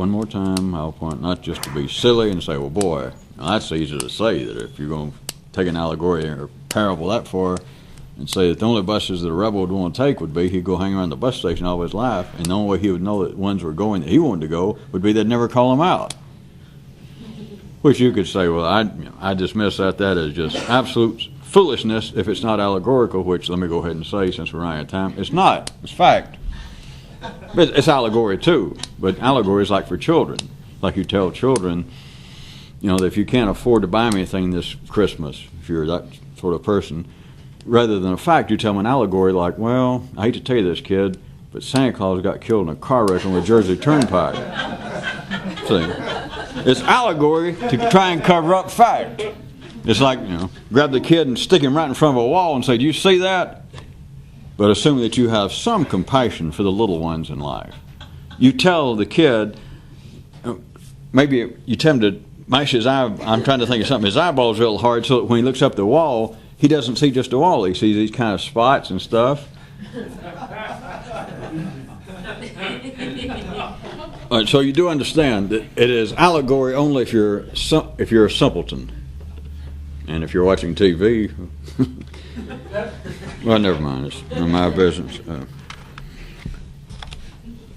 one more time, I'll point not just to be silly and say, well, boy, now that's easy to say, that if you're going to take an allegory or parable that far and say that the only buses that a rebel would want to take would be he'd go hang around the bus station all his life, and the only way he would know that ones were going that he wanted to go would be they'd never call him out. Which you could say, well, I dismiss that as just absolute foolishness if it's not allegorical, which let me go ahead and say since we're running out of time, it's not. It's fact. But it's allegory too. But allegory is like for children. Like you tell children, that if you can't afford to buy me anything this Christmas, if you're that sort of person, rather than a fact, you tell them an allegory like, well, I hate to tell you this, kid, but Santa Claus got killed in a car wreck on the Jersey Turnpike. See? It's allegory to try and cover up fact. It's like, grab the kid and stick him right in front of a wall and say, do you see that? But assuming that you have some compassion for the little ones in life. You tell the kid, maybe you tell him to mash his eye, I'm trying to think of something, his eyeballs real hard so that when he looks up the wall, he doesn't see just a wall, he sees these kind of spots and stuff. So you do understand that it is allegory only if you're a simpleton. And if you're watching TV, well, never mind, it's none of my business.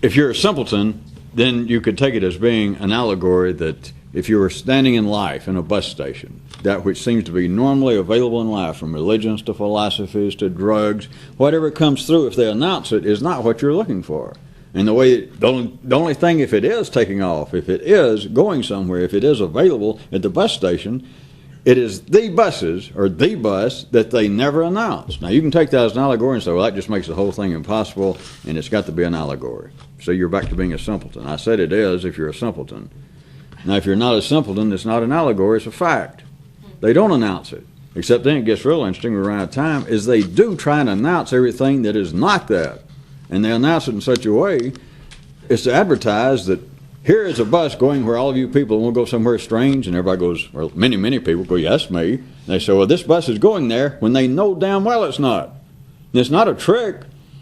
If you're a simpleton, then you could take it as being an allegory that if you were standing in life in a bus station, that which seems to be normally available in life, from religions to philosophies to drugs, whatever comes through, if they announce it, is not what you're looking for. And the only thing, if it is taking off, if it is going somewhere, if it is available at the bus station, it is the buses, or the bus, that they never announce. Now, you can take that as an allegory and say, well, that just makes the whole thing impossible, and it's got to be an allegory. So you're back to being a simpleton. I said it is if you're a simpleton. Now, if you're not a simpleton, it's not an allegory, it's a fact. They don't announce it. Except then it gets real interesting, we're running out of time, is they do try and announce everything that is not that. And they announce it in such a way as to advertise that here is a bus going where all of you people want to go somewhere strange, and everybody goes, well, many, many people go, yes, me. And they say, well, this bus is going there, when they know damn well it's not. And it's not a trick.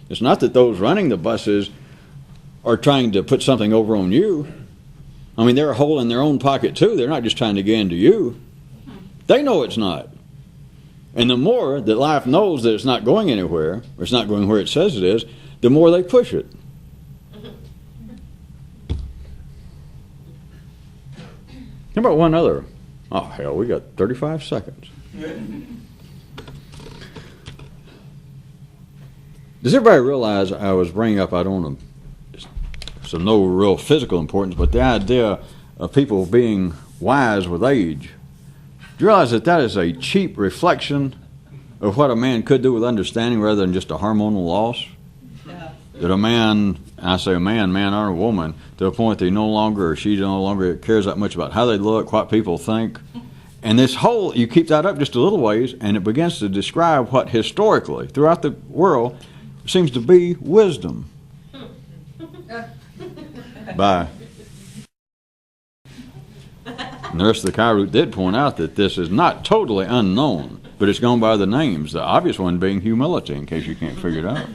It's not that those running the buses are trying to put something over on you. I mean, they're a hole in their own pocket too. They're not just trying to get into you. They know it's not. And the more that life knows that it's not going anywhere, or it's not going where it says it is, the more they push it. How about one other? Oh, hell, we got 35 seconds. Does everybody realize I was bringing up, I don't want to, so no real physical importance, but the idea of people being wise with age. Do you realize that that is a cheap reflection of what a man could do with understanding rather than just a hormonal loss? That a man, I say a man or a woman, to a point that he no longer, or she no longer cares that much about how they look, what people think. And this whole, you keep that up just a little ways, and it begins to describe what historically, throughout the world, seems to be wisdom. Bye. And the rest of the Kyroot did point out that this is not totally unknown, but it's gone by the names, the obvious one being humility, in case you can't figure it out.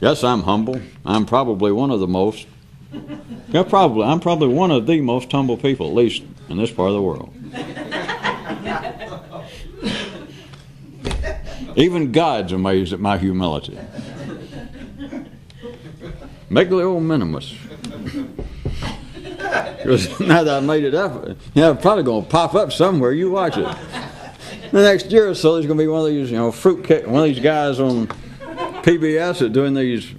Yes, I'm humble. I'm probably one of the most, I'm probably one of the most humble people, at least in this part of the world. Even God's amazed at my humility. Megalomanimus. Because now that I made it up, it's probably going to pop up somewhere. You watch it. The next year or so, there's going to be one of these, one of these guys on PBS that doing these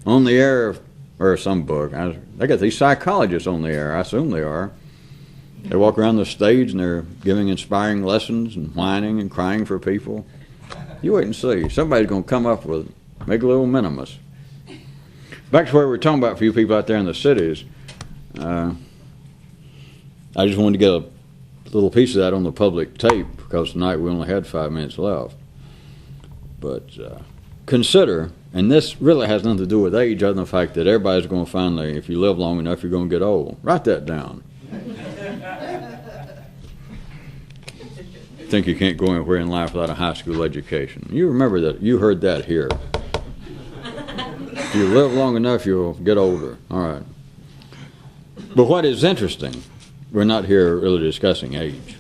on the air, or some book. They got these psychologists on the air. I assume they are. They walk around the stage and they're giving inspiring lessons and whining and crying for people. You wait and see. Somebody's going to come up with megalomanimus. Back to where we're talking about for you people out there in the cities. I just wanted to get a little piece of that on the public tape because tonight we only had 5 minutes left. But consider, and this really has nothing to do with age other than the fact that everybody's going to finally, if you live long enough, you're going to get old. Write that down. Think you can't go anywhere in life without a high school education. You remember that. You heard that here. If you live long enough, you'll get older. All right. But what is interesting, we're not here really discussing age,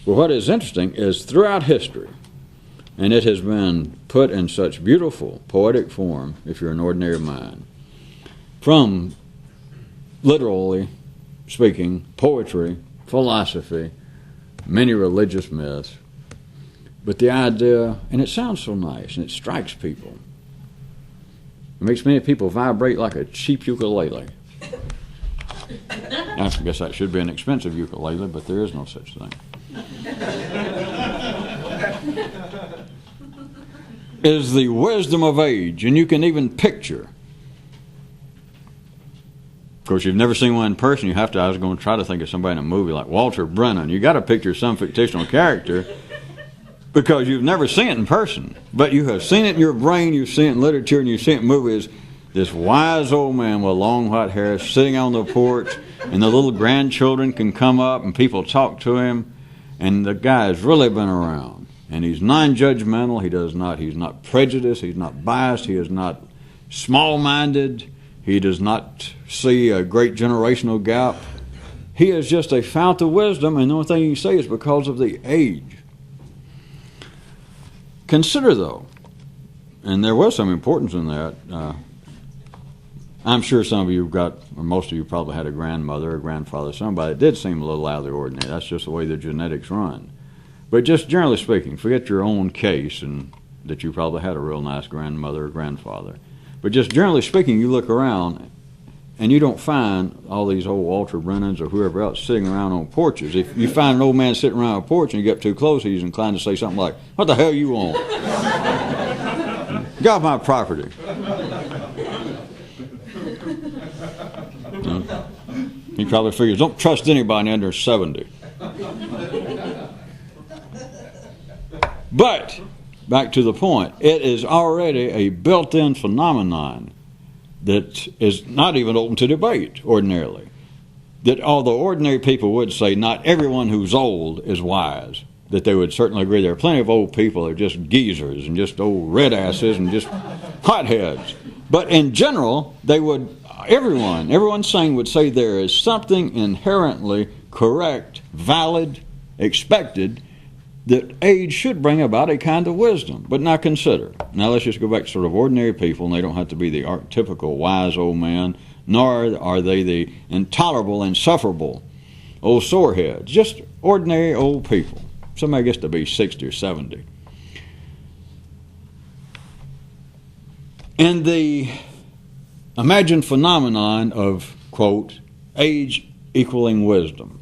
but what is interesting is throughout history, and it has been put in such beautiful poetic form, if you're an ordinary mind, from literally speaking, poetry, philosophy, many religious myths, but the idea, and it sounds so nice, and it strikes people. It makes many people vibrate like a cheap ukulele. I guess that should be an expensive ukulele, but there is no such thing. Is the wisdom of age, and you can even picture. Of course, you've never seen one in person. I was going to try to think of somebody in a movie like Walter Brennan. You got to picture some fictional character because you've never seen it in person, but you have seen it in your brain. You've seen it in literature, and you've seen it in movies. This wise old man with long white hair sitting on the porch, and the little grandchildren can come up and people talk to him, and the guy has really been around. And he's non-judgmental. He's not prejudiced. He's not biased. He is not small-minded. He does not see a great generational gap. He is just a fount of wisdom, and the only thing you can say is because of the age. Consider, though, and there was some importance in that. I'm sure some of you or most of you probably had a grandmother or grandfather, somebody that did seem a little out of the ordinary. That's just the way the genetics run. But just generally speaking, forget your own case and that you probably had a real nice grandmother or grandfather. But just generally speaking, you look around and you don't find all these old Walter Brennans or whoever else sitting around on porches. If you find an old man sitting around a porch and you get too close, he's inclined to say something like, "What the hell you want? Get off my property." He probably figures, don't trust anybody under 70. But, back to the point, it is already a built-in phenomenon that is not even open to debate ordinarily. That although ordinary people would say not everyone who's old is wise, that they would certainly agree there are plenty of old people that are just geezers and just old red asses and just hotheads. But in general, everyone sane would say there is something inherently correct, valid, expected, that age should bring about a kind of wisdom. But now consider. Now let's just go back to sort of ordinary people, and they don't have to be the archetypical wise old man, nor are they the intolerable, insufferable old soreheads. Just ordinary old people. Somebody gets to be 60 or 70. And the imagined phenomenon of, quote, age equaling wisdom,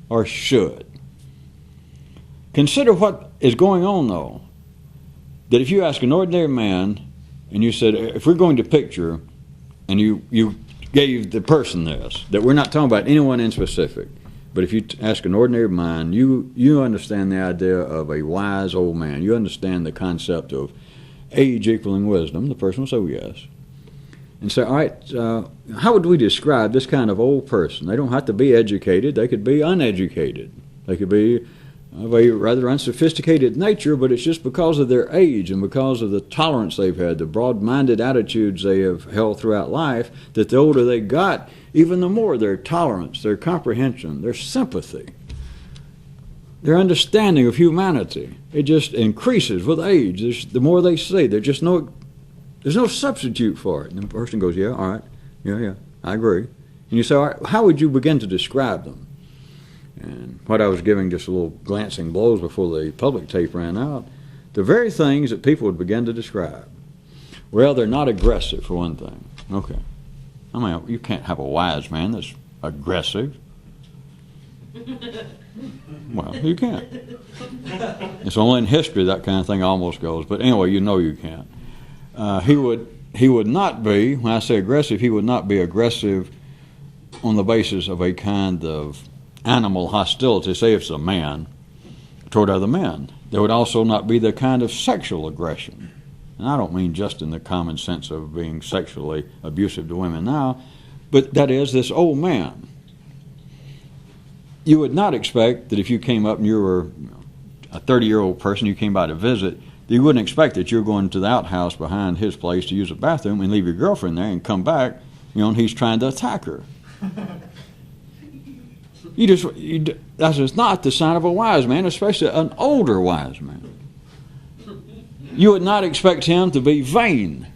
or should. Consider what is going on, though, that if you ask an ordinary man, and you said, if we're going to picture, and you gave the person this, that we're not talking about anyone in specific, but if you ask an ordinary mind, you understand the idea of a wise old man. You understand the concept of age equaling wisdom. The person will say, yes. And say, all right, how would we describe this kind of old person? They don't have to be educated. They could be uneducated. They could be of a rather unsophisticated nature, but it's just because of their age and because of the tolerance they've had, the broad-minded attitudes they have held throughout life, that the older they got, even the more their tolerance, their comprehension, their sympathy, their understanding of humanity, it just increases with age. The more they see, there's no substitute for it. And the person goes, yeah, all right, yeah, I agree. And you say, all right, how would you begin to describe them? And what I was giving just a little glancing blows before the public tape ran out, the very things that people would begin to describe. Well, they're not aggressive, for one thing. Okay. I mean, you can't have a wise man that's aggressive. Well, you can't. It's only in history that kind of thing almost goes. But anyway, you know you can't. He would not be, when I say aggressive, he would not be aggressive on the basis of a kind of animal hostility, say if it's a man, toward other men. There would also not be the kind of sexual aggression. And I don't mean just in the common sense of being sexually abusive to women now, but that is this old man. You would not expect that if you came up and you were a 30-year-old person, you came by to visit, you wouldn't expect that you're going to the outhouse behind his place to use a bathroom and leave your girlfriend there and come back, and he's trying to attack her. That's just not the sign of a wise man, especially an older wise man. You would not expect him to be vain.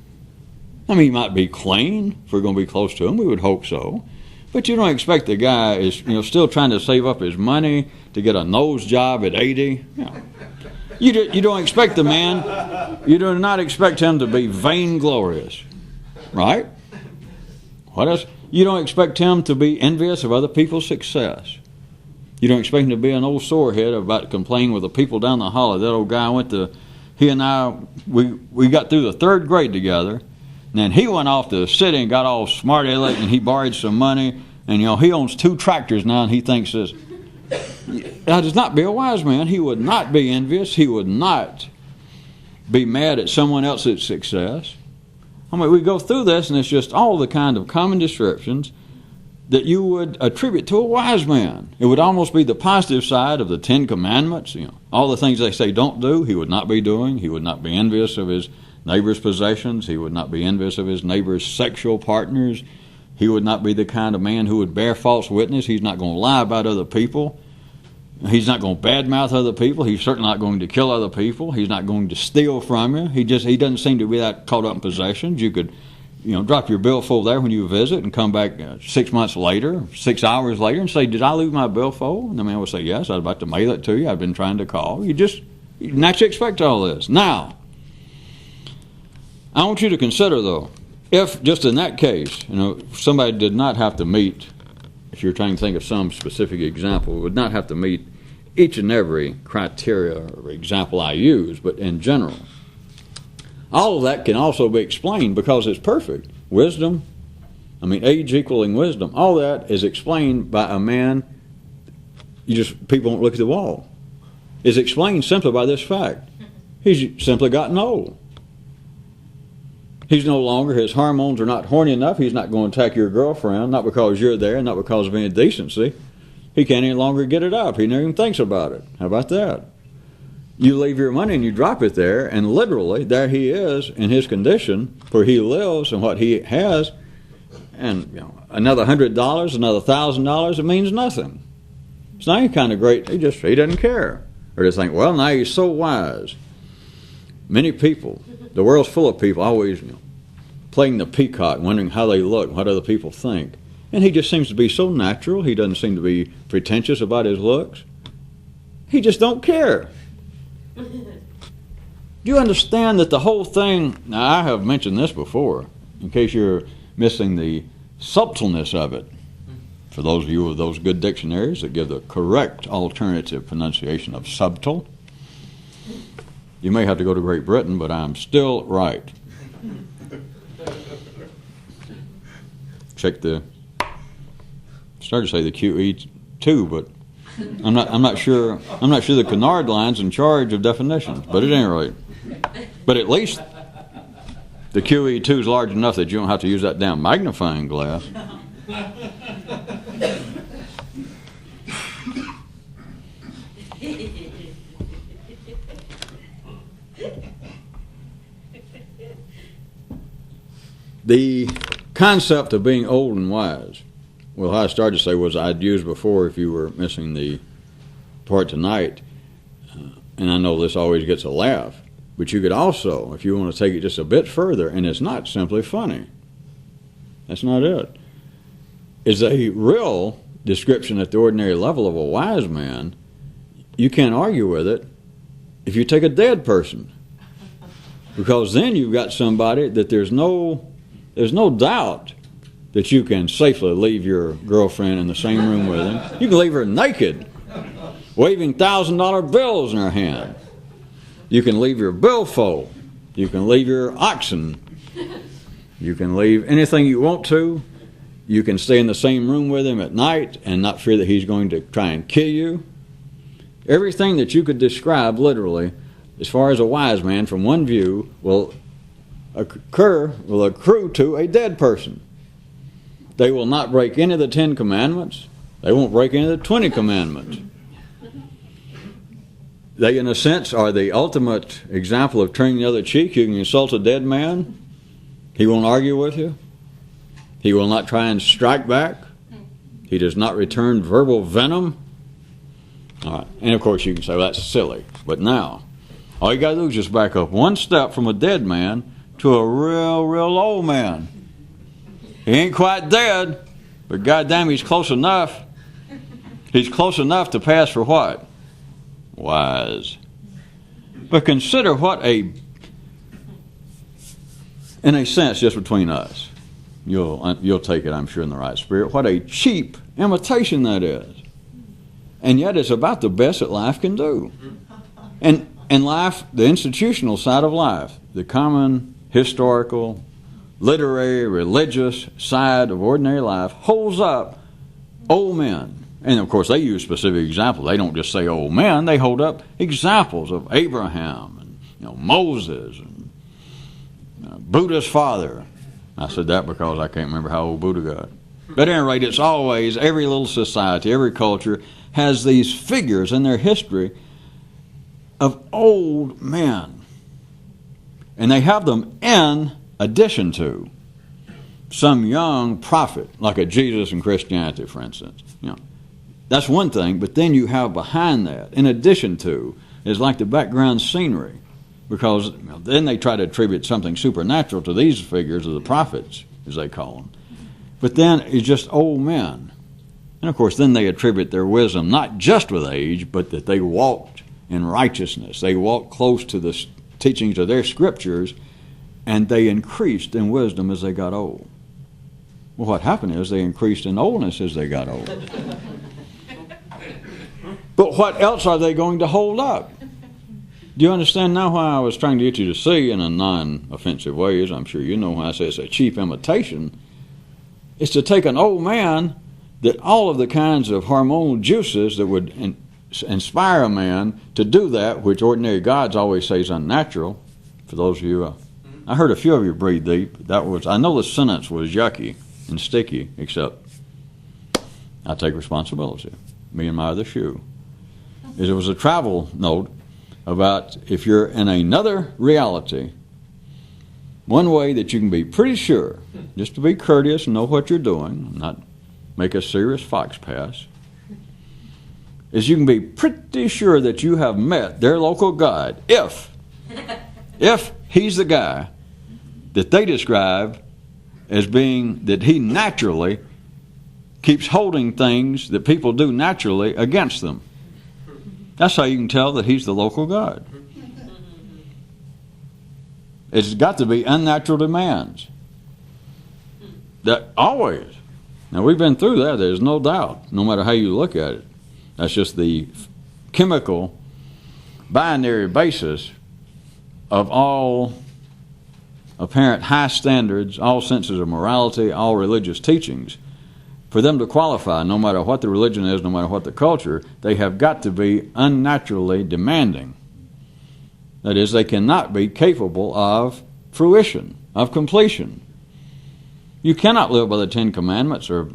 I mean, he might be clean if we're going to be close to him. We would hope so. But you don't expect the guy is still trying to save up his money to get a nose job at 80. You don't expect the man. You do not expect him to be vainglorious, right? What else? You don't expect him to be envious of other people's success. You don't expect him to be an old sorehead about complaining with the people down the hall. That old guy he and I, we got through the third grade together, and then he went off to the city and got all smart aleck, and he borrowed some money, and he owns 2 tractors now, and he thinks this. That does not be a wise man. He would not be envious. He would not be mad at someone else's success. I mean, we go through this, and it's just all the kind of common descriptions that you would attribute to a wise man. It would almost be the positive side of the 10 Commandments. All the things they say don't do, he would not be doing. He would not be envious of his neighbor's possessions. He would not be envious of his neighbor's sexual partners. He would not be the kind of man who would bear false witness. He's not going to lie about other people. He's not going to badmouth other people. He's certainly not going to kill other people. He's not going to steal from you. He doesn't seem to be that caught up in possessions. You could, drop your billfold there when you visit and come back 6 months later, 6 hours later, and say, "Did I leave my billfold?" And the man would say, "Yes, I was about to mail it to you. I've been trying to call." You naturally expect all this. Now, I want you to consider, though, if just in that case, somebody did not have to meet, if you're trying to think of some specific example, would not have to meet each and every criteria or example I use, but in general, all of that can also be explained because it's perfect. Wisdom, age equaling wisdom, all that is explained by a man. People won't look at the wall. It's explained simply by this fact. He's simply gotten old. He's no longer, his hormones are not horny enough. He's not going to attack your girlfriend, not because you're there, not because of any decency. He can't any longer get it up. He never even thinks about it. How about that? You leave your money and you drop it there, and literally there he is in his condition where he lives and what he has, and another $100, another $1,000, it means nothing. It's not any kind of great. He doesn't care. Or just think, well, now he's so wise. Many people, the world's full of people always playing the peacock, wondering how they look, what other people think. And he just seems to be so natural. He doesn't seem to be pretentious about his looks. He just don't care. Do you understand that the whole thing, now I have mentioned this before, in case you're missing the subtleness of it, for those of you with those good dictionaries that give the correct alternative pronunciation of subtle. You may have to go to Great Britain, but I'm still right. Check started to say the QE2, but I'm not sure the Canard line's in charge of definitions, but at any rate. But at least the QE2 is large enough that you don't have to use that damn magnifying glass. The concept of being old and wise, well, how I started to say was I'd used before if you were missing the part tonight, and I know this always gets a laugh, but you could also, if you want to take it just a bit further, and it's not simply funny. That's not it. It's a real description at the ordinary level of a wise man. You can't argue with it if you take a dead person, because then you've got somebody that there's no doubt that you can safely leave your girlfriend in the same room with him. You can leave her naked, waving $1,000 bills in her hand. You can leave your billfold. You can leave your oxen. You can leave anything you want to. You can stay in the same room with him at night and not fear that he's going to try and kill you. Everything that you could describe literally, as far as a wise man from one view, will accrue to a dead person. They will not break any of the 10 Commandments. They won't break any of the 20 Commandments. They, in a sense, are the ultimate example of turning the other cheek. You can insult a dead man. He won't argue with you. He will not try and strike back. He does not return verbal venom. All right. And of course you can say, well, that's silly. But now, all you got to do is just back up one step from a dead man to a real old man. He ain't quite dead, but goddamn, he's close enough. He's close enough to pass for what? Wise. But consider what in a sense, just between us, you'll take it, I'm sure, in the right spirit, what a cheap imitation that is. And yet it's about the best that life can do. And life, the institutional side of life, the common, historical, literary, religious side of ordinary life holds up old men. And of course they use specific examples. They don't just say old men, they hold up examples of Abraham and Moses and Buddha's father. I said that because I can't remember how old Buddha got. But at any rate, it's always, every little society, every culture has these figures in their history of old men. And they have them in addition to some young prophet, like a Jesus in Christianity, for instance. That's one thing, but then you have behind that, in addition to, is like the background scenery. Because then they try to attribute something supernatural to these figures of the prophets, as they call them. But then it's just old men. And of course, then they attribute their wisdom not just with age, but that they walked in righteousness. They walked close to the teachings of their scriptures, and they increased in wisdom as they got old. Well, what happened is they increased in oldness as they got old. But what else are they going to hold up? Do you understand now why I was trying to get you to see in a non-offensive way, as I'm sure you know why I say it's a cheap imitation? It's to take an old man that all of the kinds of hormonal juices that would inspire a man to do that, which ordinary gods always say is unnatural. For those of you, I heard a few of you breathe deep. I know the sentence was yucky and sticky, except I take responsibility. Me and my other shoe. It was a travel note about if you're in another reality, one way that you can be pretty sure, just to be courteous and know what you're doing, not make a serious fox pass, is you can be pretty sure that you have met their local God if he's the guy that they describe as being that he naturally keeps holding things that people do naturally against them. That's how you can tell that he's the local God. It's got to be unnatural demands. That always. Now we've been through that, there's no doubt, no matter how you look at it. That's just the chemical binary basis of all apparent high standards, all senses of morality, all religious teachings. For them to qualify, no matter what the religion is, no matter what the culture, they have got to be unnaturally demanding. That is, they cannot be capable of fruition, of completion. You cannot live by the Ten Commandments, or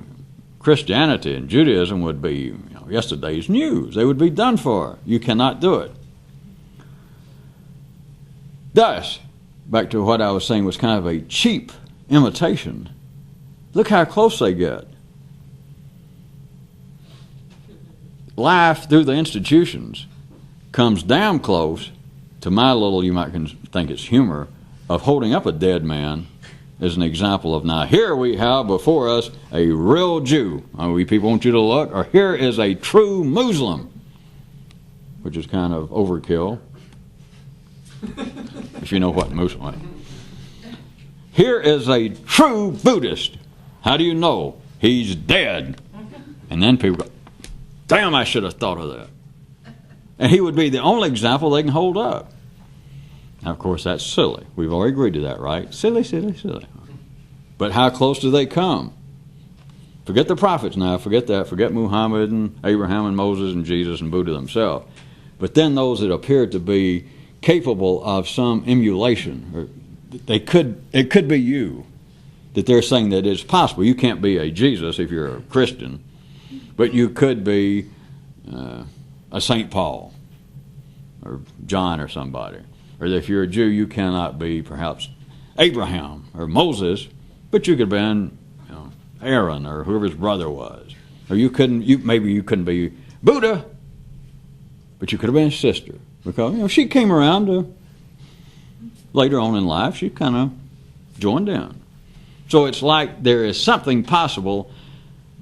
Christianity and Judaism would be yesterday's news. They would be done for. You cannot do it. Thus, back to what I was saying was kind of a cheap imitation. Look how close they get. Life through the institutions comes damn close to my little, you might think it's humor, of holding up a dead man as an example of, now here we have before us a real Jew. We people want you to look, or here is a true Muslim, which is kind of overkill, if you know what Muslim is. Here is a true Buddhist. How do you know? He's dead. And then people go, damn, I should have thought of that. And he would be the only example they can hold up. Now, of course, that's silly. We've already agreed to that, right? Silly, silly, silly. But how close do they come? Forget the prophets now. Forget that. Forget Muhammad and Abraham and Moses and Jesus and Buddha themselves. But then those that appear to be capable of some emulation, or it could be you, that they're saying that it's possible. You can't be a Jesus if you're a Christian, but you could be a St. Paul or John or somebody. Or if you're a Jew, you cannot be perhaps Abraham or Moses, but you could have been Aaron or whoever his brother was. Or maybe you couldn't be Buddha, but you could have been his sister. Because, she came around later on in life, she kind of joined in. So it's like there is something possible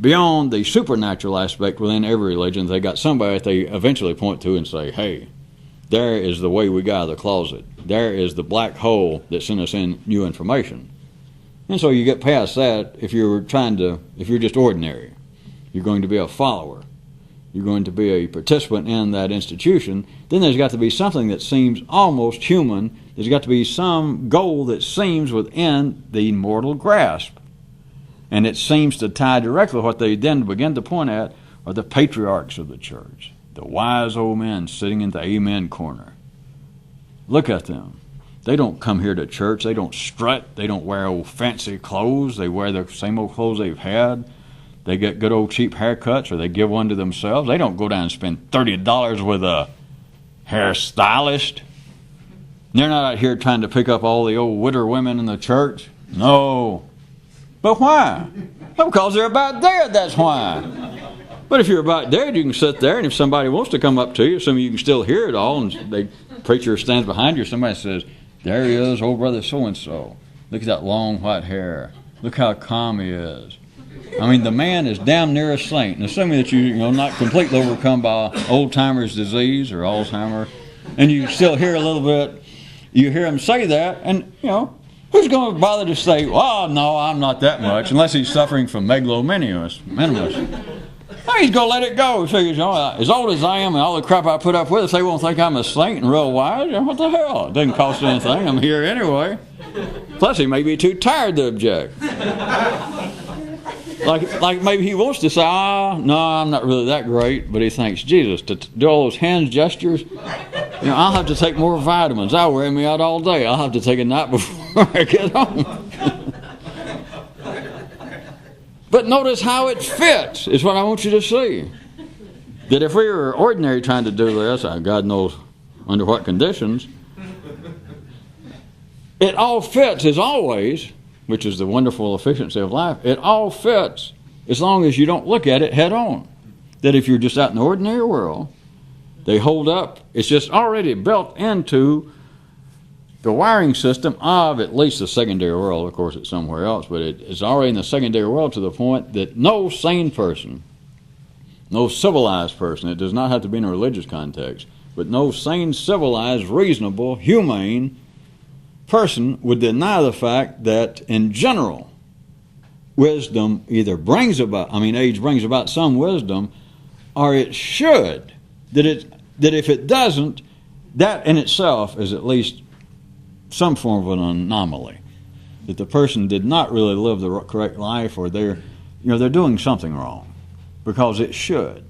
beyond the supernatural aspect within every religion. They got somebody that they eventually point to and say, hey, there is the way we got out of the closet. There is the black hole that sent us in new information. And so you get past that if you're just ordinary. You're going to be a follower. You're going to be a participant in that institution. Then there's got to be something that seems almost human. There's got to be some goal that seems within the mortal grasp. And it seems to tie directly what they then begin to point at are the patriarchs of the church, the wise old men sitting in the amen corner. Look at them. They don't come here to church. They don't strut. They don't wear old fancy clothes. They wear the same old clothes they've had. They get good old cheap haircuts, or they give one to themselves. They don't go down and spend $30 with a hairstylist. They're not out here trying to pick up all the old widow women in the church. No. But why? Because they're about dead, that's why. But if you're about dead, you can sit there, and if somebody wants to come up to you, assuming you can still hear it all, and the preacher stands behind you, somebody says, there he is, old brother so-and-so. Look at that long white hair. Look how calm he is. I mean, the man is damn near a saint. And assuming that you're not completely overcome by old-timer's disease or Alzheimer, and you still hear a little bit, you hear him say that, and, who's going to bother to say, well, no, I'm not that much, unless he's suffering from megalomaniasis. He's going to let it go. He figures, as old as I am and all the crap I put up with, if they won't think I'm a saint and real wise, what the hell? It doesn't cost anything. I'm here anyway. Plus, he may be too tired to object. Like maybe he wants to say, no, I'm not really that great, but he thinks, Jesus, to do all those hand gestures, I'll have to take more vitamins. I'll wear me out all day. I'll have to take a nap before I get home. But notice how it fits, is what I want you to see. That if we were ordinary trying to do this, God knows under what conditions, it all fits as always, which is the wonderful efficiency of life. It all fits as long as you don't look at it head on. That if you're just out in the ordinary world, they hold up. It's just already built into the wiring system of at least the secondary world. Of course, it's somewhere else, but it's already in the secondary world to the point that no sane person, no civilized person, it does not have to be in a religious context, but no sane, civilized, reasonable, humane person would deny the fact that in general, wisdom either age brings about some wisdom, or it should. That if it doesn't, that in itself is at least some form of an anomaly. That the person did not really live the correct life, or they're doing something wrong, because it should.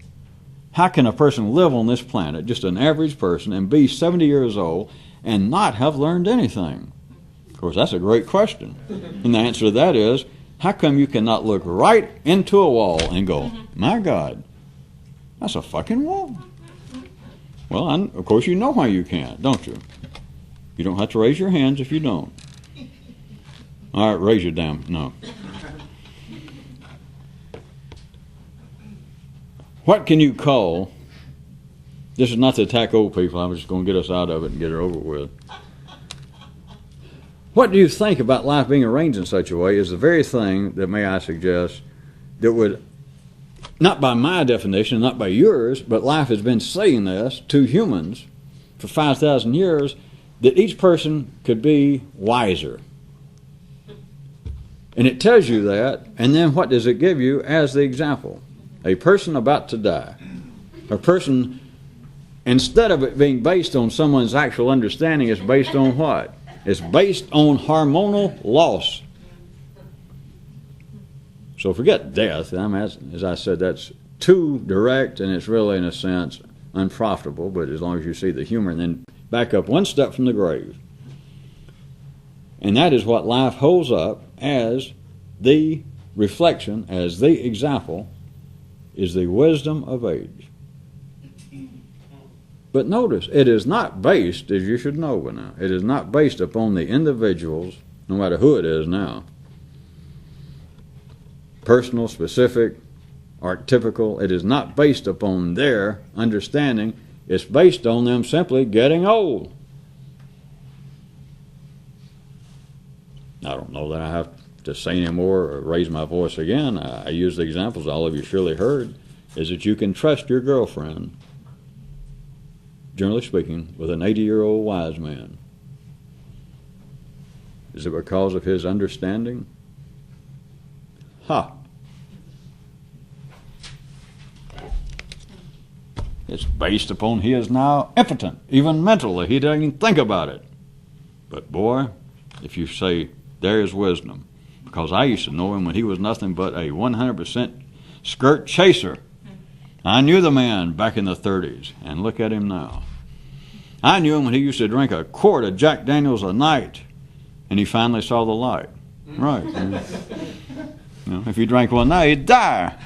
How can a person live on this planet, just an average person, and be 70 years old and not have learned anything? Of course, that's a great question. And the answer to that is, how come you cannot look right into a wall and go, my God, that's a fucking wall? Well, of course you know why you can't, don't you? You don't have to raise your hands if you don't. All right, raise your damn, no. What can you call, this is not to attack old people, I'm just going to get us out of it and get it over with. What do you think about life being arranged in such a way is the very thing that, may I suggest, that would, not by my definition, not by yours, but life has been saying this to humans for 5,000 years, that each person could be wiser. And it tells you that, and then what does it give you as the example? A person about to die. A person, instead of it being based on someone's actual understanding, it's based on what? It's based on hormonal loss. So forget death. As I said, that's too direct, and it's really, in a sense, unprofitable, but as long as you see the humor, and then back up one step from the grave. And that is what life holds up as the reflection, as the example, is the wisdom of age. But notice, it is not based, as you should know by now, it is not based upon the individuals, no matter who it is now, personal, specific, archetypical. It is not based upon their understanding. It's based on them simply getting old. I don't know that I have to say any more or raise my voice again. I use the examples all of you surely heard, is that you can trust your girlfriend, generally speaking, with an 80-year-old wise man. Is it because of his understanding? Ha! It's based upon he is now impotent, even mentally. He doesn't even think about it. But boy, if you say, there is wisdom, because I used to know him when he was nothing but a 100% skirt chaser. I knew the man back in the 30s, and look at him now. I knew him when he used to drink a quart of Jack Daniels a night, and he finally saw the light. Right. If you drank one night, he'd die.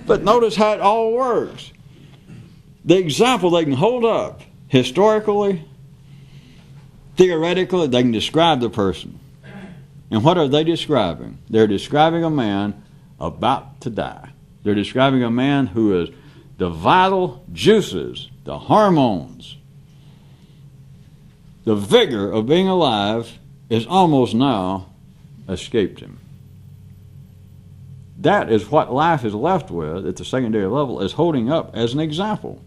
But notice how it all works. The example they can hold up, historically, theoretically, they can describe the person. And what are they describing? They're describing a man about to die. They're describing a man who is the vital juices, the hormones, the vigor of being alive is almost now escaped him. That is what life is left with at the secondary level, is holding up as an example.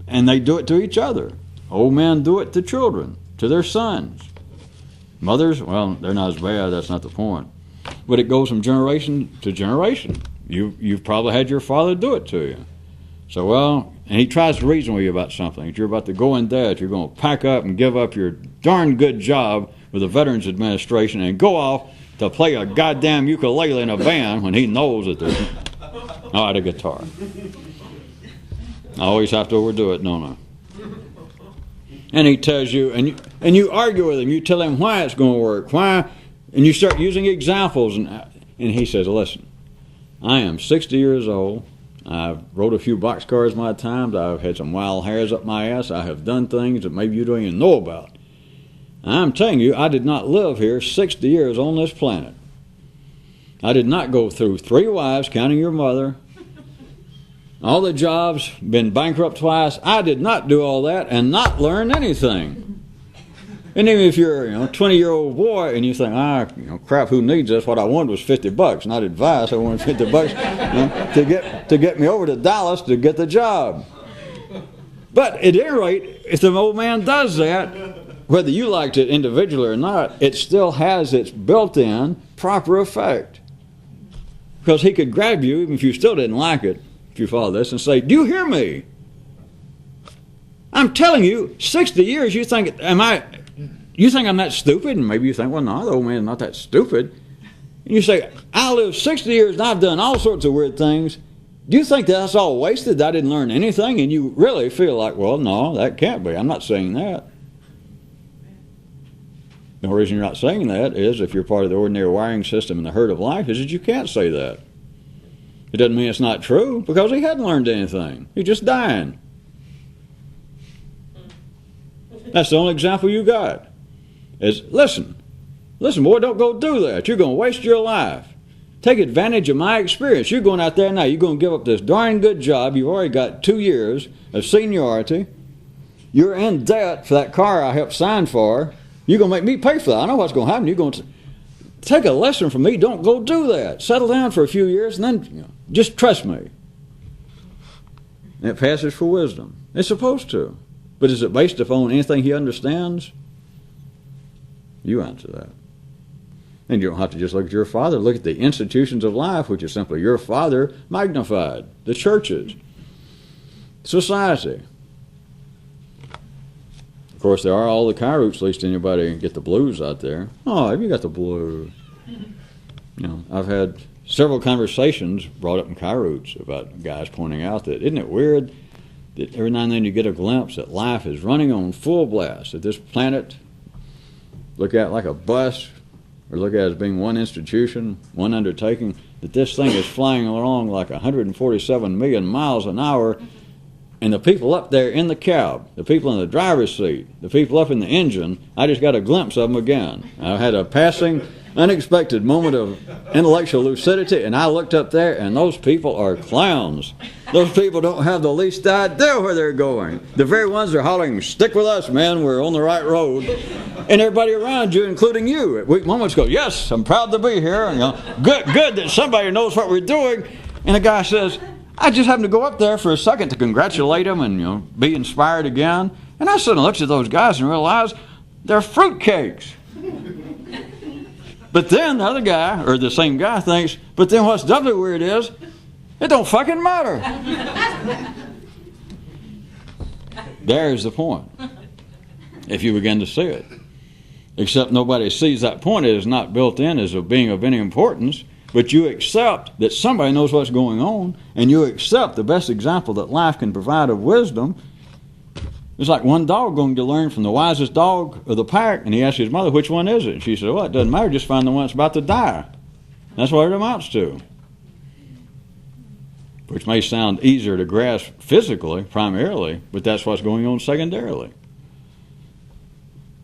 And they do it to each other. Old men do it to children, to their sons. Mothers, well, they're not as bad, that's not the point. But it goes from generation to generation. You've probably had your father do it to you. So, well, and he tries to reason with you about something. If you're about to go in debt, you're going to pack up and give up your darn good job with the Veterans Administration and go off to play a goddamn ukulele in a band when he knows that there's not a guitar. I always have to overdo it, don't I? And he tells you, and you argue with him. You tell him why it's going to work, why, and you start using examples, and he says, listen, I am 60 years old. I've wrote a few boxcars my times. I've had some wild hairs up my ass. I have done things that maybe you don't even know about. I'm telling you, I did not live here 60 years on this planet. I did not go through 3 wives, counting your mother, all the jobs, been bankrupt twice. I did not do all that and not learn anything. And even if you're a 20-year-old boy and you think, crap, who needs this? What I wanted was $50, not advice. I wanted $50 to get me over to Dallas to get the job. But at any rate, if the old man does that, whether you liked it individually or not, it still has its built-in proper effect. Because he could grab you, even if you still didn't like it, if you follow this, and say, do you hear me? I'm telling you, 60 years, you think I'm that stupid? And maybe you think, well, no, the old man's not that stupid. And you say, I lived 60 years and I've done all sorts of weird things. Do you think that's all wasted, that I didn't learn anything? And you really feel like, well, no, that can't be. I'm not saying that. The reason you're not saying that is, if you're part of the ordinary wiring system in the herd of life, is that you can't say that. It doesn't mean it's not true, because he hadn't learned anything. He's just dying. That's the only example you got. Is listen, boy, don't go do that. You're going to waste your life. Take advantage of my experience. You're going out there now. You're going to give up this darn good job. You've already got 2 years of seniority. You're in debt for that car I helped sign for. You're going to make me pay for that. I know what's going to happen. You're going to take a lesson from me. Don't go do that. Settle down for a few years and then just trust me. And it passes for wisdom. It's supposed to. But is it based upon anything he understands? You answer that. And you don't have to just look at your father. Look at the institutions of life, which is simply your father magnified. The churches. Society. Of course, there are all the Kyroots, at least anybody get the blues out there. Oh, have you got the blues? I've had several conversations brought up in Kyroots about guys pointing out that, isn't it weird that every now and then you get a glimpse that life is running on full blast, that this planet, look at it like a bus, or look at it as being one institution, one undertaking, that this thing is flying along like 147 million miles an hour, and the people up there in the cab, the people in the driver's seat, the people up in the engine, I just got a glimpse of them again. I had a passing unexpected moment of intellectual lucidity, and I looked up there, and those people are clowns. Those people don't have the least idea where they're going. The very ones that are hollering, "Stick with us, man, we're on the right road." And everybody around you, including you, at weak moments go, "Yes, I'm proud to be here." And, good that somebody knows what we're doing. And the guy says, "I just happened to go up there for a second to congratulate them and be inspired again." And I suddenly looked at those guys and realized they're fruitcakes. But then the other guy, or the same guy, thinks, but then what's doubly weird is, it don't fucking matter. There's the point, if you begin to see it. Except nobody sees that point. It is not built in as a being of any importance, but you accept that somebody knows what's going on, and you accept the best example that life can provide of wisdom. It's like one dog going to learn from the wisest dog of the pack, and he asked his mother, "Which one is it?" And she said, "Well, it doesn't matter, just find the one that's about to die." That's what it amounts to. Which may sound easier to grasp physically, primarily, but that's what's going on secondarily.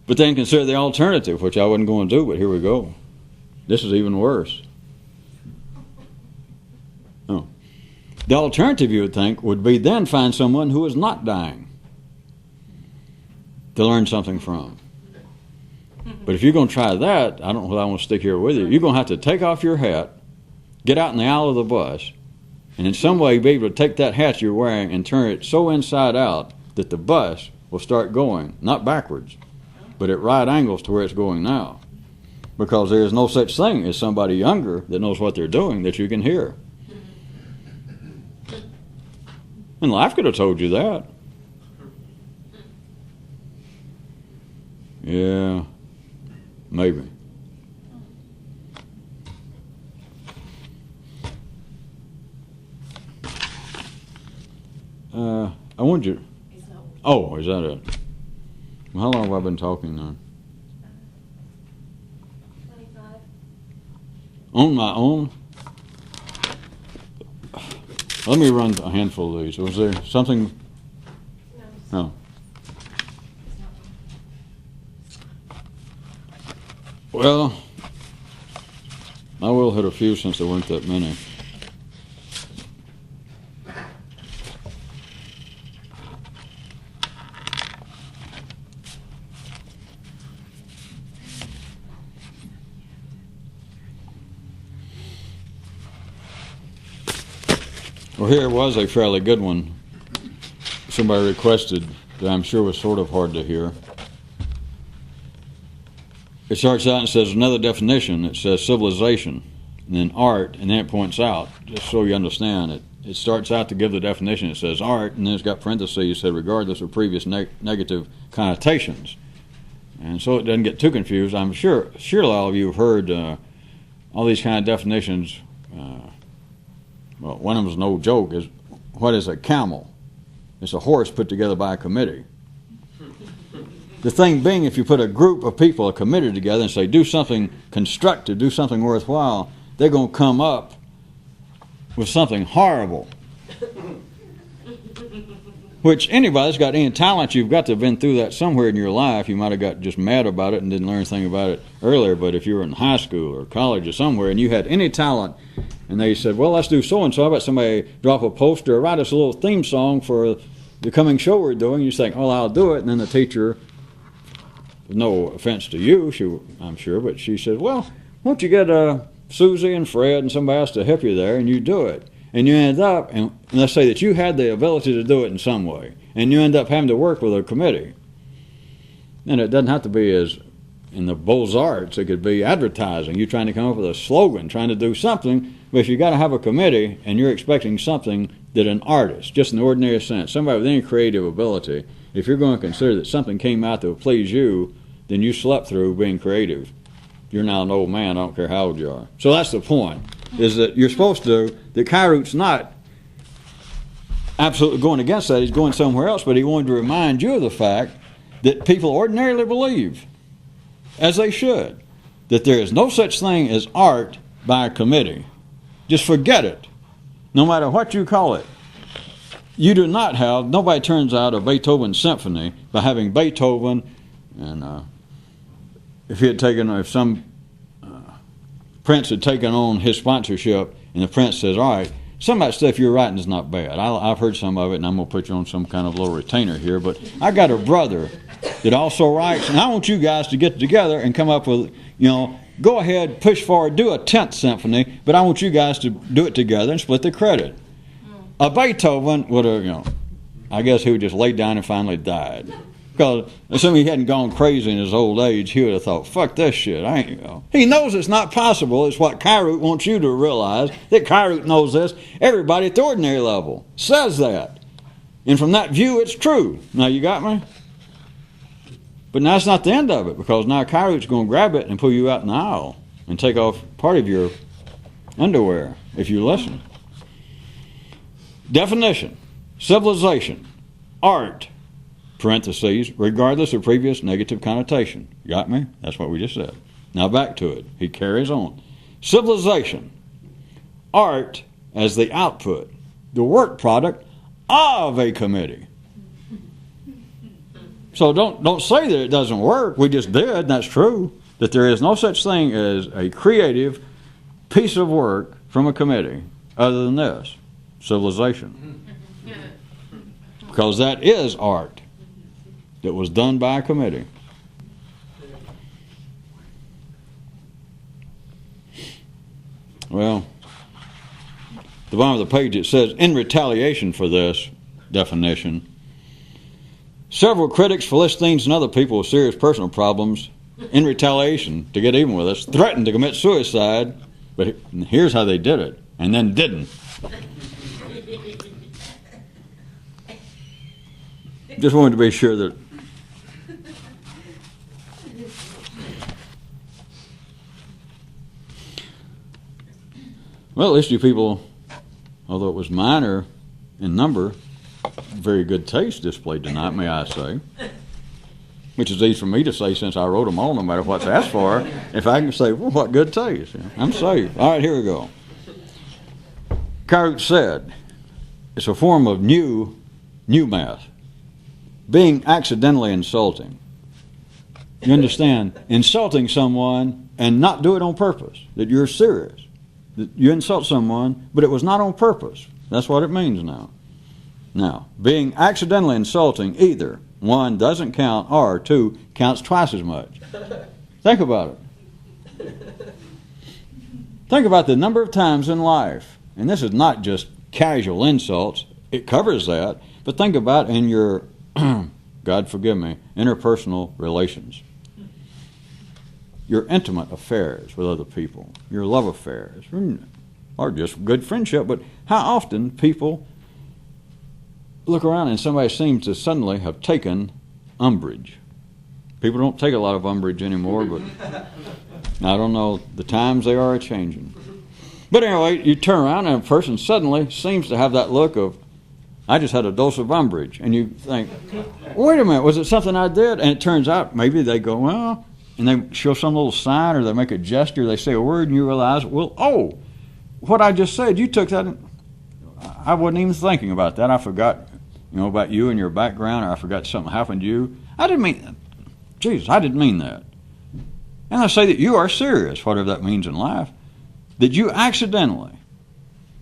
But then consider the alternative, which I wasn't going to do, but here we go. This is even worse. Oh. The alternative, you would think, would be then find someone who is not dying to learn something from. But if you're going to try that, I don't know whether I want to stick here with you. You're going to have to take off your hat, get out in the aisle of the bus, and in some way be able to take that hat you're wearing and turn it so inside out that the bus will start going, not backwards, but at right angles to where it's going now. Because there is no such thing as somebody younger that knows what they're doing that you can hear. And life could have told you that. Yeah, maybe. I want you. Oh, is that it? Well, how long have I been talking now? 25. On my own? Let me run a handful of these. Was there something? No. Well, I will hit a few since there weren't that many. Well, here was a fairly good one. Somebody requested that I'm sure was sort of hard to hear. It starts out and says another definition. It says civilization, and then art, and then it points out, just so you understand it. It starts out to give the definition. It says art, and then it's got parentheses, said regardless of previous negative connotations. And so it doesn't get too confused. I'm sure all of you have heard all these kind of definitions. Well, one of them is an old joke. Is what is a camel? It's a horse put together by a committee. The thing being, if you put a group of people, a committee together, and say, do something constructive, do something worthwhile, they're going to come up with something horrible. Which anybody that's got any talent, you've got to have been through that somewhere in your life. You might have got just mad about it and didn't learn anything about it earlier, but if you were in high school or college or somewhere and you had any talent, and they said, well, let's do so-and-so, how about somebody drop a poster or write us a little theme song for the coming show we're doing, you think, well, I'll do it, and then the teacher, no offense to you, I'm sure, but she said, well, won't you get Susie and Fred and somebody else to help you there, and you do it. And you end up, and let's say that you had the ability to do it in some way, and you end up having to work with a committee. And it doesn't have to be as in the Beaux-Arts, it could be advertising. You're trying to come up with a slogan, trying to do something, but if you've got to have a committee and you're expecting something that an artist, just in the ordinary sense, somebody with any creative ability, if you're going to consider that something came out that would please you, then you slept through being creative. You're now an old man, I don't care how old you are. So that's the point, is that you're supposed to, that Kyroot's not absolutely going against that, he's going somewhere else, but he wanted to remind you of the fact that people ordinarily believe, as they should, that there is no such thing as art by a committee. Just forget it, no matter what you call it. You do not have, nobody turns out a Beethoven symphony by having Beethoven, and if he had taken, if some Prince had taken on his sponsorship, and the Prince says, all right, some of that stuff you're writing is not bad. I've heard some of it, and I'm going to put you on some kind of little retainer here, but I got a brother that also writes, and I want you guys to get together and come up with, go ahead, push forward, do a 10th symphony, but I want you guys to do it together and split the credit. Beethoven would have, I guess he would just lay down and finally died. Because assuming he hadn't gone crazy in his old age, he would have thought, fuck this shit. He knows it's not possible. It's what Kyroot wants you to realize, that Kyroot knows this. Everybody at the ordinary level says that. And from that view, it's true. Now, you got me? But now that's not the end of it, because now Kyroot's going to grab it and pull you out in the aisle and take off part of your underwear, if you listen. Definition: civilization, art, parentheses, regardless of previous negative connotation. Got me? That's what we just said. Now back to it. He carries on. Civilization, art as the output, the work product of a committee. So don't say that it doesn't work. We just did, and that's true, that there is no such thing as a creative piece of work from a committee other than this, civilization. Because that is art that was done by a committee. Well, at the bottom of the page it says, in retaliation for this definition, several critics, Philistines, and other people with serious personal problems, in retaliation to get even with us, threatened to commit suicide, but here's how they did it, and then didn't. Just wanted to be sure that well, at least you people, although it was minor in number, very good taste displayed tonight, may I say. Which is easy for me to say since I wrote them all, no matter what's asked for. If I can say, well, what good taste. I'm saved. All right, here we go. Kyroot said, it's a form of new math. Being accidentally insulting. You understand? Insulting someone and not do it on purpose. That you're serious. That you insult someone, but it was not on purpose. That's what it means now. Now, being accidentally insulting, either, 1, doesn't count, or 2, counts twice as much. Think about it. Think about the number of times in life, and this is not just casual insults, it covers that, but think about in your, God forgive me, interpersonal relations. Your intimate affairs with other people, your love affairs, or just good friendship, but how often people look around and somebody seems to suddenly have taken umbrage. People don't take a lot of umbrage anymore, but I don't know, the times they are changing. But anyway, you turn around and a person suddenly seems to have that look of, I just had a dose of umbrage. And you think, wait a minute, was it something I did? And it turns out maybe they go, well, and they show some little sign or they make a gesture, they say a word, and you realize, well, oh, what I just said, you took that. I wasn't even thinking about that. I forgot, about you and your background, or I forgot something happened to you. I didn't mean, Jesus, I didn't mean that. And I say that you are serious, whatever that means in life, that you accidentally,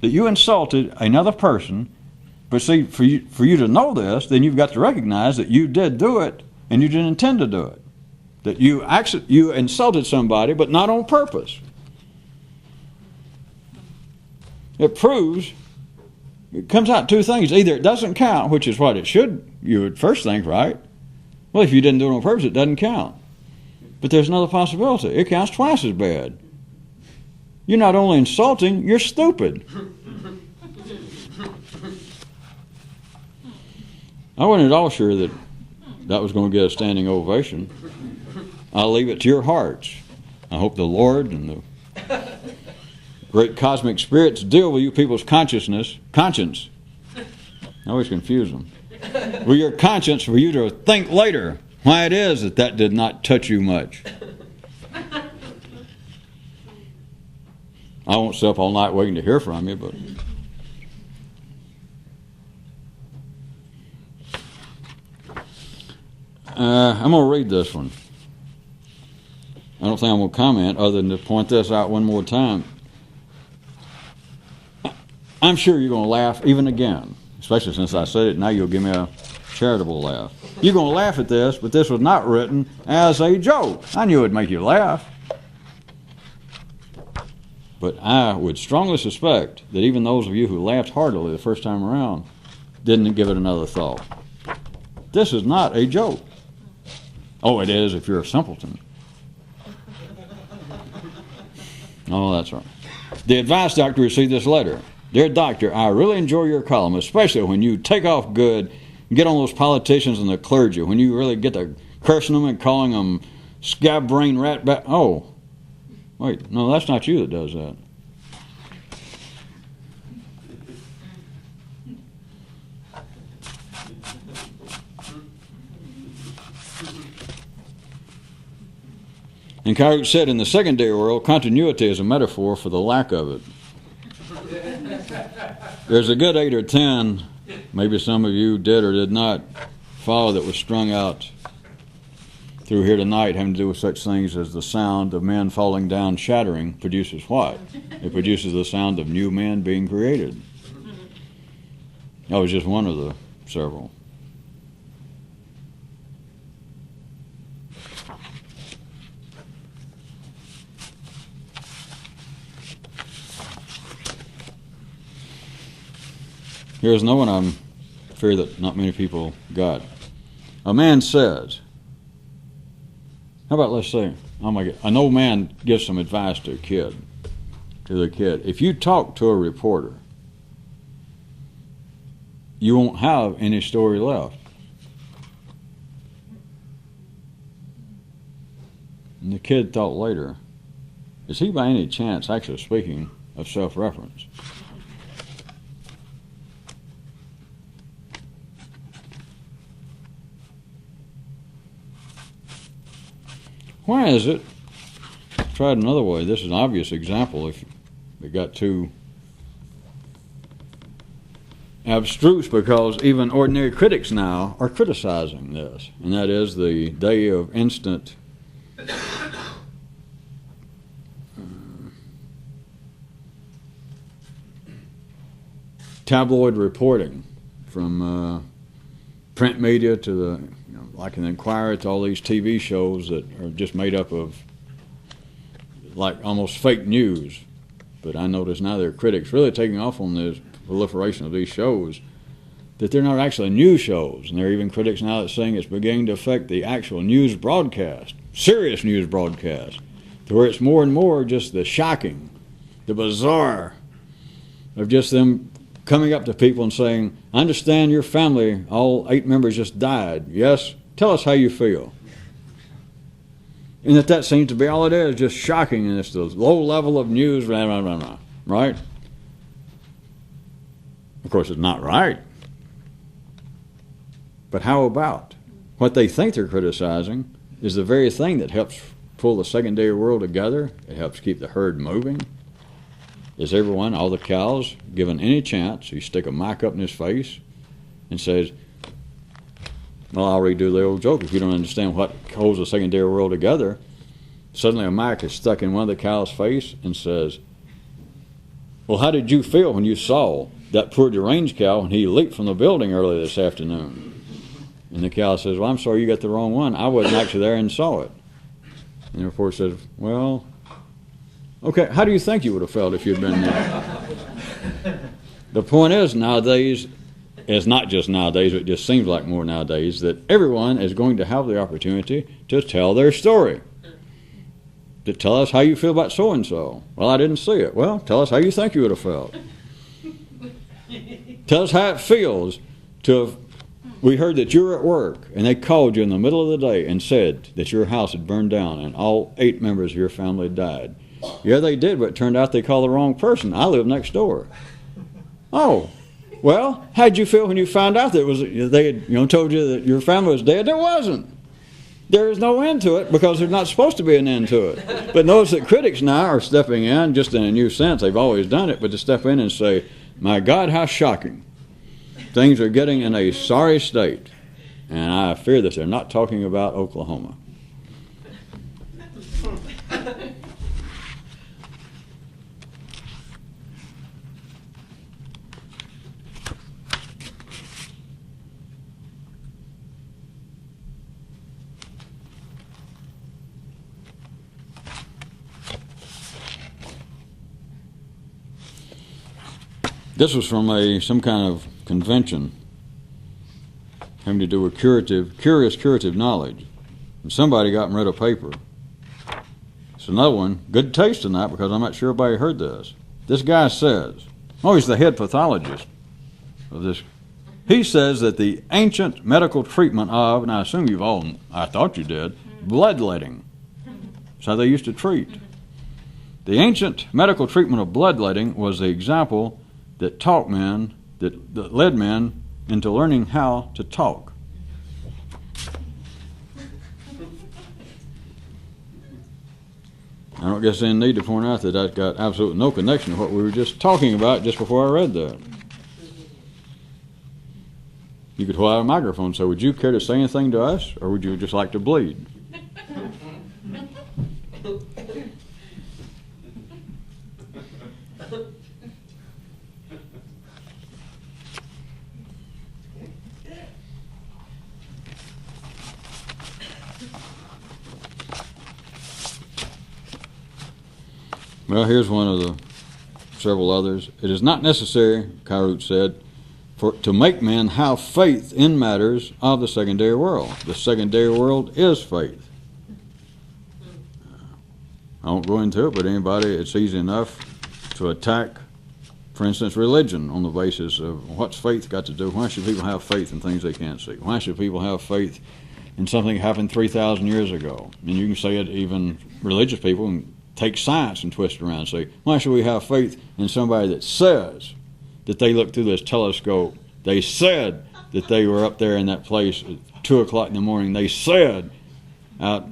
that you insulted another person. But see, for you to know this, then you've got to recognize that you did do it, and you didn't intend to do it. That you insulted somebody, but not on purpose. It proves, it comes out 2 things. Either it doesn't count, which is what it should, you would first think, right? Well, if you didn't do it on purpose, it doesn't count. But there's another possibility. It counts twice as bad. You're not only insulting, you're stupid. I wasn't at all sure that was going to get a standing ovation. I'll leave it to your hearts. I hope the Lord and the great cosmic spirits deal with you people's conscience. I always confuse them. With your conscience for you to think later why it is that did not touch you much. I won't stay up all night waiting to hear from you, but I'm going to read this one. I don't think I'm going to comment other than to point this out one more time. I'm sure you're going to laugh even again, especially since I said it. Now you'll give me a charitable laugh. You're going to laugh at this, but this was not written as a joke. I knew it would make you laugh. But I would strongly suspect that even those of you who laughed heartily the first time around didn't give it another thought. This is not a joke. Oh, it is if you're a simpleton. Oh, that's right. The advice doctor received this letter. Dear doctor, I really enjoy your column, especially when you take off good and get on those politicians and the clergy, when you really get to cursing them and calling them scab brain rat bat. Oh, wait, no, that's not you that does that. And Kyroot said, in the secondary world, continuity is a metaphor for the lack of it. There's a good 8 or 10, maybe some of you did or did not follow, that was strung out through here tonight, having to do with such things as the sound of men falling down, shattering, produces what? It produces the sound of new men being created. That was just one of the several. Here's another one I'm fear that not many people got. A man says, how about let's say, an old man gives some advice to the kid. If you talk to a reporter, you won't have any story left. And the kid thought later, is he by any chance actually speaking of self-reference? Why is it? Try it another way. This is an obvious example if it got too abstruse, because even ordinary critics now are criticizing this, and that is the day of instant tabloid reporting, from print media to the like an Inquirer, to all these TV shows that are just made up of like almost fake news. But I notice now there are critics really taking off on the proliferation of these shows, that they're not actually news shows. And there are even critics now that saying it's beginning to affect the actual news broadcast, serious news broadcast, to where it's more and more just the shocking, the bizarre of just them coming up to people and saying, I understand your family, all 8 members just died. Yes? Tell us how you feel. And that seems to be all it is, just shocking, and it's the low level of news, blah, blah, blah, blah, right? Of course, it's not right. But how about what they think they're criticizing is the very thing that helps pull the secondary world together. It helps keep the herd moving. Is everyone, all the cows, given any chance, you stick a mic up in his face and says, well, I'll redo the old joke. If you don't understand what holds the secondary world together, suddenly a mic is stuck in one of the cow's face and says, well, how did you feel when you saw that poor deranged cow when he leaped from the building early this afternoon? And the cow says, well, I'm sorry, you got the wrong one. I wasn't actually there and saw it. And the reporter says, well, okay, how do you think you would have felt if you'd been there? The point is, nowadays, it's not just nowadays, it just seems like more nowadays, that everyone is going to have the opportunity to tell their story. To tell us how you feel about so-and-so. Well, I didn't see it. Well, tell us how you think you would have felt. Tell us how it feels to have, we heard that you were at work and they called you in the middle of the day and said that your house had burned down and all 8 members of your family died. Yeah, they did, but it turned out they called the wrong person. I live next door. Oh, well, how'd you feel when you found out that they had told you that your family was dead? There wasn't. There is no end to it because there's not supposed to be an end to it. But notice that critics now are stepping in, just in a new sense. They've always done it, but to step in and say, my God, how shocking. Things are getting in a sorry state. And I fear that they're not talking about Oklahoma. This was from some kind of convention having to do with curious curative knowledge. And somebody got and read a paper. It's another one, good taste in that, because I'm not sure everybody heard this. This guy says, he's the head pathologist of this. He says that the ancient medical treatment of, and I assume I thought you did, bloodletting. That's how they used to treat. The ancient medical treatment of bloodletting was the example that led men into learning how to talk. I don't guess any need to point out that that's got absolutely no connection to what we were just talking about just before I read that. You could hold out a microphone and say, would you care to say anything to us, or would you just like to bleed? Well, here's one of the several others. It is not necessary, Kyroot said, to make men have faith in matters of the secondary world. The secondary world is faith. I won't go into it, but anybody, it's easy enough to attack, for instance, religion on the basis of what's faith got to do? Why should people have faith in things they can't see? Why should people have faith in something that happened 3,000 years ago? And you can say it, even religious people, and take science and twist it around and say, why should we have faith in somebody that says that they looked through this telescope? They said that they were up there in that place at 2 o'clock in the morning. They said out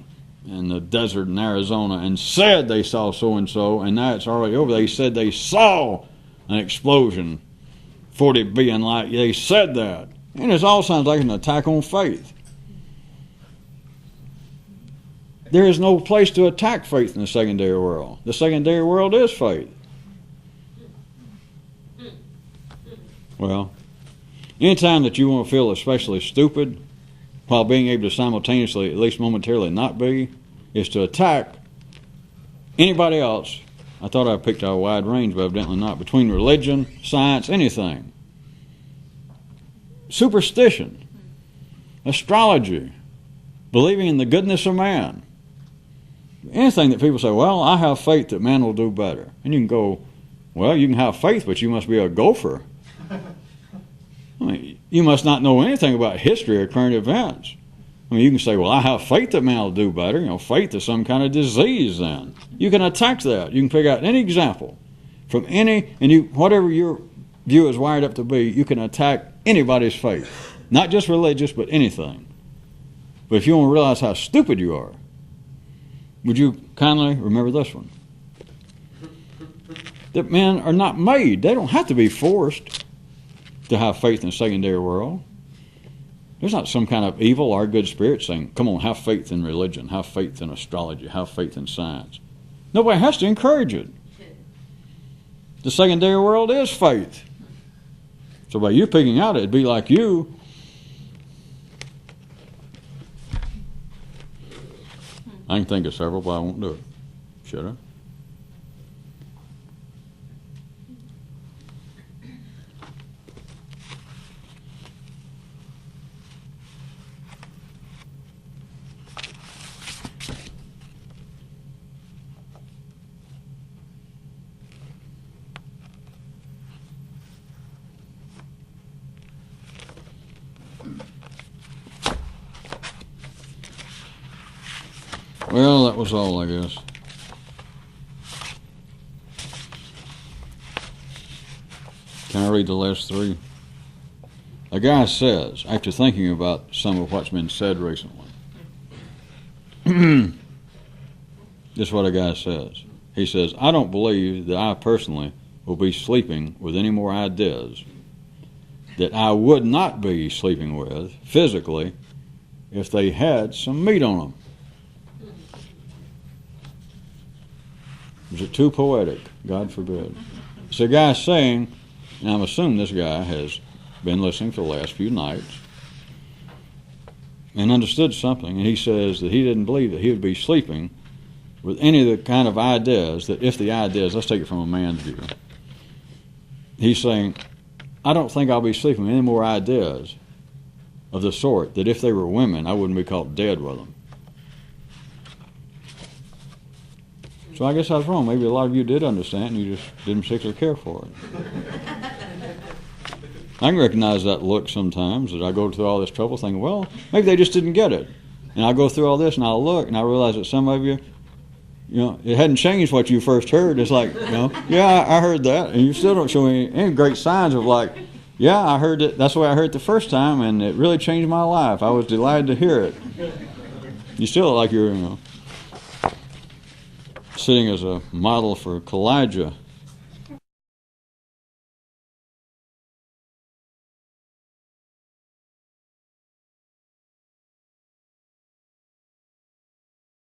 in the desert in Arizona and said they saw so-and-so, and now it's already over. They said they saw an explosion, 40 billion light. They said that. And it all sounds like an attack on faith. There is no place to attack faith in the secondary world. The secondary world is faith. Well, anytime that you want to feel especially stupid while being able to simultaneously, at least momentarily, not be, is to attack anybody else. I thought I picked a wide range, but evidently not. Between religion, science, anything. Superstition, astrology, believing in the goodness of man. Anything that people say, well, I have faith that man will do better. And you can go, well, you can have faith, but you must be a gopher. I mean, you must not know anything about history or current events. I mean, you can say, well, I have faith that man will do better. Faith is some kind of disease then. You can attack that. You can pick out any example from any, and whatever your view is wired up to be, you can attack anybody's faith. Not just religious, but anything. But if you want to realize how stupid you are, would you kindly remember this one? That men are not made. They don't have to be forced to have faith in the secondary world. There's not some kind of evil or good spirit saying, come on, have faith in religion, have faith in astrology, have faith in science. Nobody has to encourage it. The secondary world is faith. So by you picking out it'd be like you I can think of several, but I won't do it. Should I? Well, that was all, I guess. Can I read the last three? A guy says, after thinking about some of what's been said recently, this is what a guy says. He says, I don't believe that I personally will be sleeping with any more ideas that I would not be sleeping with physically if they had some meat on them. Is it too poetic? God forbid. So a guy's saying, and I'm assuming this guy has been listening for the last few nights and understood something, and he says that he didn't believe that he would be sleeping with any of the kind of ideas that if the ideas, let's take it from a man's view, he's saying, I don't think I'll be sleeping with any more ideas of the sort that if they were women, I wouldn't be caught dead with them. So I guess I was wrong. Maybe a lot of you did understand and you just didn't particularly care for it. I can recognize that look sometimes, that I go through all this trouble thinking, well, maybe they just didn't get it. And I go through all this and I'll look and I realize that some of you, it hadn't changed what you first heard. It's like, yeah, I heard that. And you still don't show any great signs of like, yeah, I heard it. That's the way I heard it the first time and it really changed my life. I was delighted to hear it. You still look like you're, sitting as a model for Kalijah.